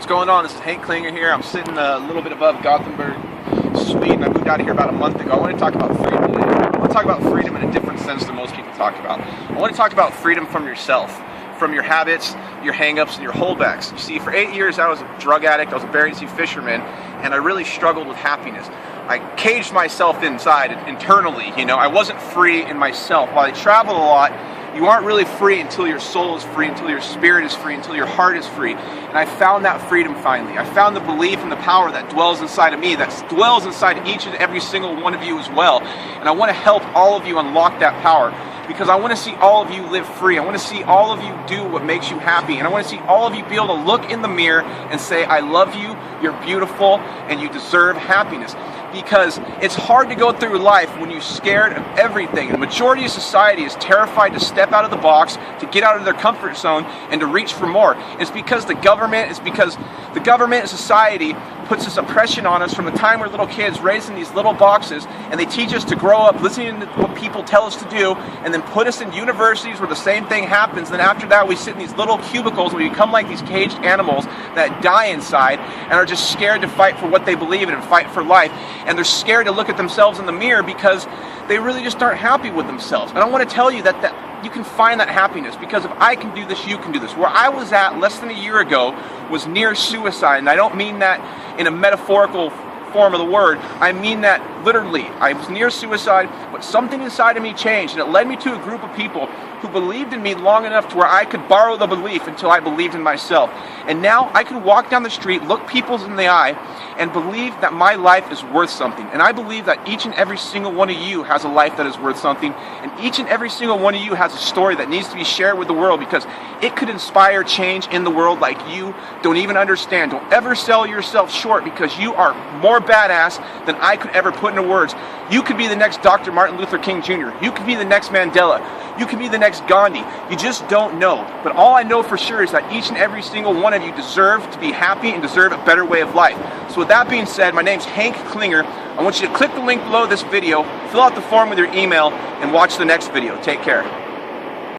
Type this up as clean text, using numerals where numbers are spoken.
What's going on? This is Hank Klinger here. I'm sitting a little bit above Gothenburg, Sweden. I moved out of here about a month ago. I want to talk about freedom today. I want to talk about freedom in a different sense than most people talk about. I want to talk about freedom from yourself, from your habits, your hang-ups, and your holdbacks. You see, for 8 years I was a drug addict, I was a Bering Sea fisherman, and I really struggled with happiness. I caged myself inside, internally, I wasn't free in myself. While I traveled a lot, you aren't really free until your soul is free, until your spirit is free, until your heart is free. And I found that freedom finally. I found the belief and the power that dwells inside of me, that dwells inside each and every single one of you as well. And I want to help all of you unlock that power, because I want to see all of you live free. I want to see all of you do what makes you happy. And I want to see all of you be able to look in the mirror and say, I love you, you're beautiful, and you deserve happiness. Because it's hard to go through life when you're scared of everything. The majority of society is terrified to step out of the box, to get out of their comfort zone, and to reach for more. It's because the government and society puts this oppression on us from the time we're little kids, raised in these little boxes, and they teach us to grow up listening to what people tell us to do, and then put us in universities where the same thing happens. Then after that, we sit in these little cubicles and we become like these caged animals that die inside and are just scared to fight for what they believe in and fight for life. And they're scared to look at themselves in the mirror because they really just aren't happy with themselves. And I want to tell you that you can find that happiness, because if I can do this, you can do this. Where I was at less than a year ago was near suicide, and I don't mean that in a metaphorical form of the word. I mean that literally. I was near suicide, but something inside of me changed, and it led me to a group of people who believed in me long enough to where I could borrow the belief until I believed in myself. And now I can walk down the street, look people in the eye, and believe that my life is worth something. And I believe that each and every single one of you has a life that is worth something, and each and every single one of you has a story that needs to be shared with the world, because it could inspire change in the world like you don't even understand. Don't ever sell yourself short, because you are more badass than I could ever put into words. You could be the next Dr. Martin Luther King Jr. You could be the next Mandela. You could be the next Gandhi. You just don't know. But all I know for sure is that each and every single one of you deserve to be happy and deserve a better way of life. So with that being said, my name's Hank Klinger. I want you to click the link below this video, fill out the form with your email, and watch the next video. Take care.